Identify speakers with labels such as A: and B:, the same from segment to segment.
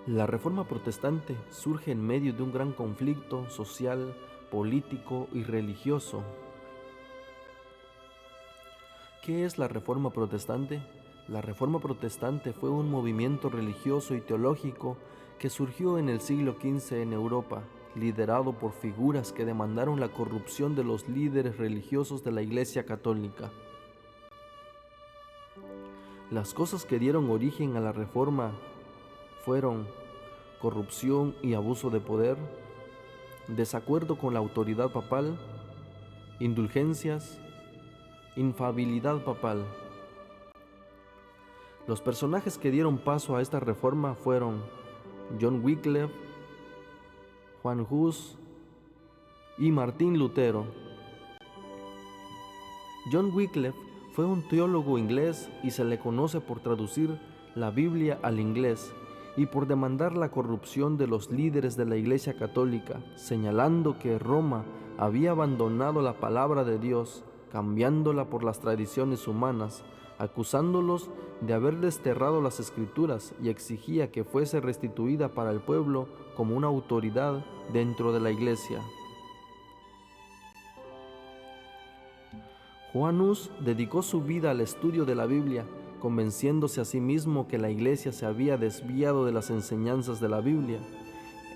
A: La Reforma Protestante surge en medio de un gran conflicto social, político y religioso. ¿Qué es la Reforma Protestante? La Reforma Protestante fue un movimiento religioso y teológico que surgió en el siglo XV en Europa, liderado por figuras que demandaron la corrupción de los líderes religiosos de la Iglesia Católica. Las cosas que dieron origen a la Reforma fueron corrupción y abuso de poder, desacuerdo con la autoridad papal, indulgencias, infalibilidad papal. Los personajes que dieron paso a esta reforma fueron John Wycliffe, Juan Hus y Martín Lutero. John Wycliffe fue un teólogo inglés y se le conoce por traducir la Biblia al inglés y por demandar la corrupción de los líderes de la Iglesia Católica, señalando que Roma había abandonado la palabra de Dios, cambiándola por las tradiciones humanas, acusándolos de haber desterrado las Escrituras, y exigía que fuese restituida para el pueblo como una autoridad dentro de la Iglesia. Juan Hus dedicó su vida al estudio de la Biblia, convenciéndose a sí mismo que la Iglesia se había desviado de las enseñanzas de la Biblia.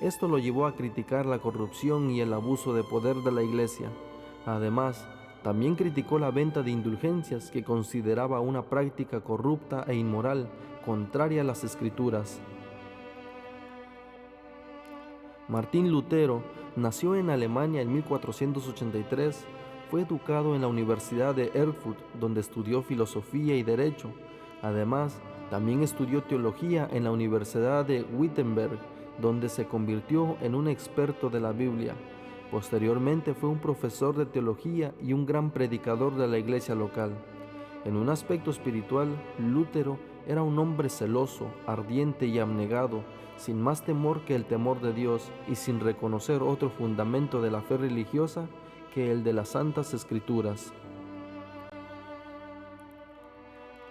A: Esto lo llevó a criticar la corrupción y el abuso de poder de la Iglesia. Además, también criticó la venta de indulgencias, que consideraba una práctica corrupta e inmoral, contraria a las Escrituras. Martín Lutero nació en Alemania en 1483. Fue educado en la Universidad de Erfurt, donde estudió filosofía y derecho. Además, también estudió teología en la Universidad de Wittenberg, donde se convirtió en un experto de la Biblia. Posteriormente fue un profesor de teología y un gran predicador de la iglesia local. En un aspecto espiritual, Lutero era un hombre celoso, ardiente y abnegado, sin más temor que el temor de Dios y sin reconocer otro fundamento de la fe religiosa que el de las Santas Escrituras.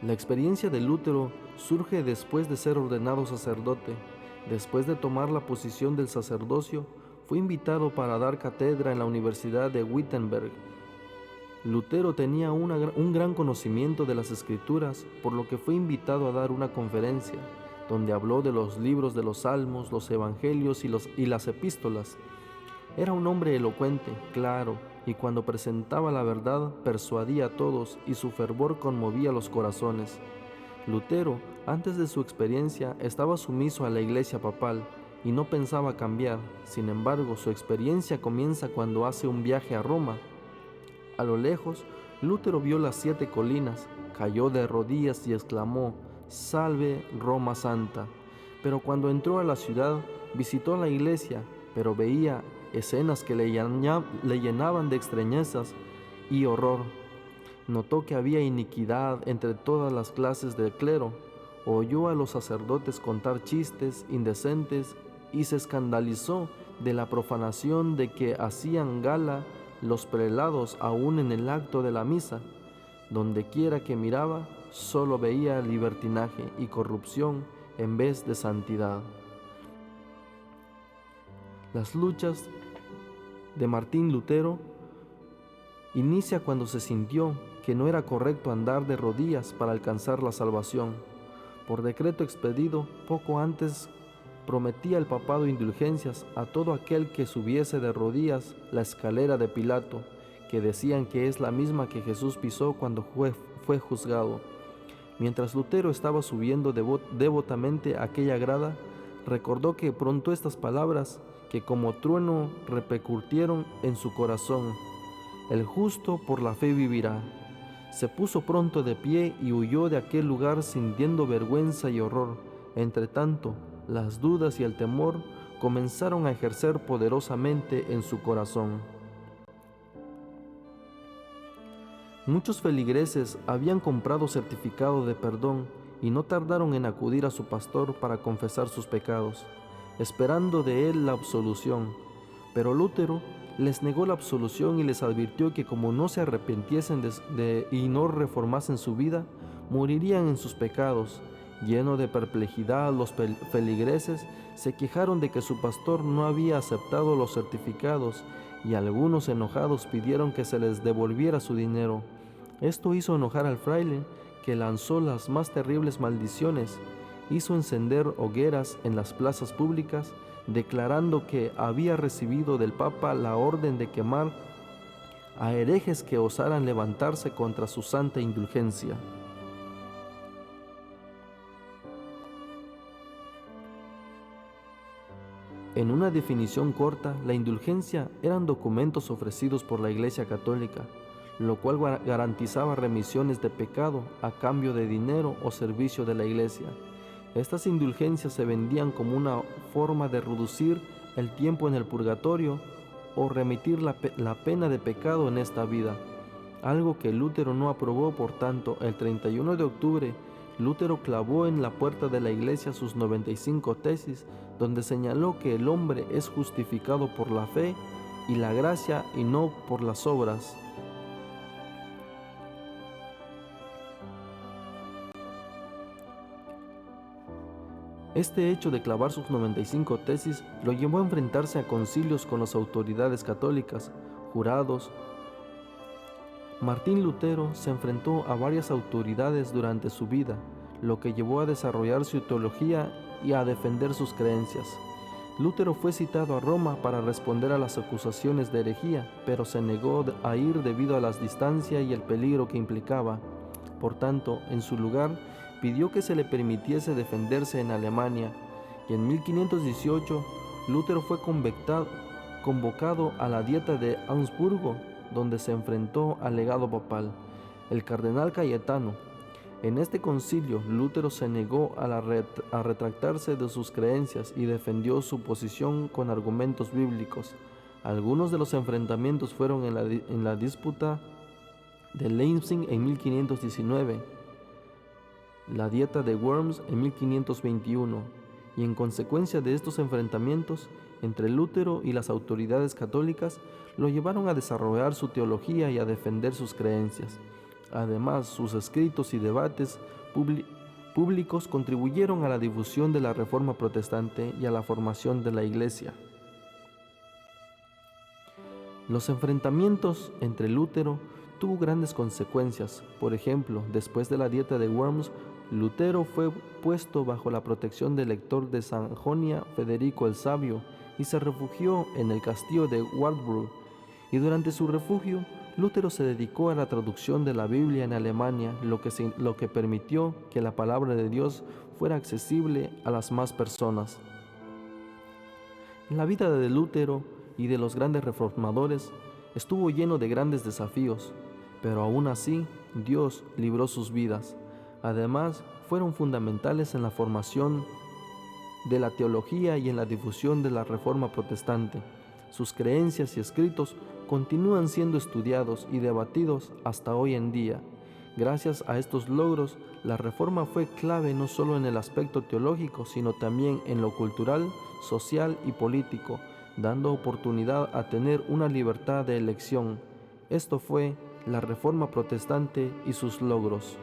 A: La experiencia de Lutero surge después de ser ordenado sacerdote. Después de tomar la posición del sacerdocio, fue invitado para dar cátedra en la Universidad de Wittenberg. Lutero tenía un gran conocimiento de las Escrituras, por lo que fue invitado a dar una conferencia, donde habló de los libros de los Salmos, los Evangelios y las Epístolas. Era un hombre elocuente, claro, y cuando presentaba la verdad persuadía a todos, y su fervor conmovía los corazones. Lutero, antes de su experiencia, estaba sumiso a la Iglesia papal y no pensaba cambiar. Sin embargo, su experiencia comienza cuando hace un viaje a Roma. A lo lejos, Lutero vio las 7 colinas, cayó de rodillas y exclamó: «Salve Roma Santa». Pero cuando entró a la ciudad, visitó la iglesia, pero veía escenas que le llenaban de extrañezas y horror. Notó que había iniquidad entre todas las clases del clero, oyó a los sacerdotes contar chistes indecentes y se escandalizó de la profanación de que hacían gala los prelados aún en el acto de la misa. Donde quiera que miraba, solo veía libertinaje y corrupción en vez de santidad. Las luchas de Martín Lutero inicia cuando se sintió que no era correcto andar de rodillas para alcanzar la salvación. Por decreto expedido poco antes, prometía el papado indulgencias a todo aquel que subiese de rodillas la escalera de Pilato, que decían que es la misma que Jesús pisó cuando fue juzgado. Mientras Lutero estaba subiendo devotamente aquella grada, recordó que pronto estas palabras, que como trueno repercutieron en su corazón: «El justo por la fe vivirá». Se puso pronto de pie y huyó de aquel lugar sintiendo vergüenza y horror. Entretanto, las dudas y el temor comenzaron a ejercer poderosamente en su corazón. Muchos feligreses habían comprado certificado de perdón y no tardaron en acudir a su pastor para confesar sus pecados, esperando de él la absolución. Pero Lutero les negó la absolución y les advirtió que como no se arrepintiesen y no reformasen su vida, morirían en sus pecados, Lleno de perplejidad, los feligreses se quejaron de que su pastor no había aceptado los certificados y algunos enojados pidieron que se les devolviera su dinero. Esto hizo enojar al fraile, que lanzó las más terribles maldiciones, hizo encender hogueras en las plazas públicas, declarando que había recibido del Papa la orden de quemar a herejes que osaran levantarse contra su santa indulgencia. En una definición corta, la indulgencia eran documentos ofrecidos por la Iglesia Católica, lo cual garantizaba remisiones de pecado a cambio de dinero o servicio de la Iglesia. Estas indulgencias se vendían como una forma de reducir el tiempo en el purgatorio o remitir la pena de pecado en esta vida, algo que Lutero no aprobó. Por tanto, el 31 de octubre, Lutero clavó en la puerta de la iglesia sus 95 tesis, donde señaló que el hombre es justificado por la fe y la gracia y no por las obras. Este hecho de clavar sus 95 tesis lo llevó a enfrentarse a concilios con las autoridades católicas, jurados. Martín Lutero se enfrentó a varias autoridades durante su vida, lo que llevó a desarrollar su teología y a defender sus creencias. Lutero fue citado a Roma para responder a las acusaciones de herejía, pero se negó a ir debido a la distancia y el peligro que implicaba. Por tanto, en su lugar, pidió que se le permitiese defenderse en Alemania, y en 1518 Lutero fue convocado a la Dieta de Augsburgo, donde se enfrentó al legado papal, el cardenal Cayetano. En este concilio, Lutero se negó a retractarse de sus creencias y defendió su posición con argumentos bíblicos. Algunos de los enfrentamientos fueron en la disputa de Leipzig en 1519, la Dieta de Worms en 1521, y en consecuencia de estos enfrentamientos entre Lutero y las autoridades católicas, lo llevaron a desarrollar su teología y a defender sus creencias. Además, sus escritos y debates públicos contribuyeron a la difusión de la Reforma Protestante y a la formación de la Iglesia. Los enfrentamientos entre Lutero tuvo grandes consecuencias. Por ejemplo, después de la Dieta de Worms, Lutero fue puesto bajo la protección del elector de Sajonia, Federico el Sabio, y se refugió en el castillo de Wartburg. Y durante su refugio, Lutero se dedicó a la traducción de la Biblia en Alemania, lo que permitió que la palabra de Dios fuera accesible a las más personas. La vida de Lutero y de los grandes reformadores estuvo lleno de grandes desafíos, pero aún así Dios libró sus vidas. Además, fueron fundamentales en la formación de la teología y en la difusión de la Reforma Protestante. Sus creencias y escritos continúan siendo estudiados y debatidos hasta hoy en día. Gracias a estos logros, la Reforma fue clave no solo en el aspecto teológico, sino también en lo cultural, social y político, dando oportunidad a tener una libertad de elección. Esto fue la Reforma Protestante y sus logros.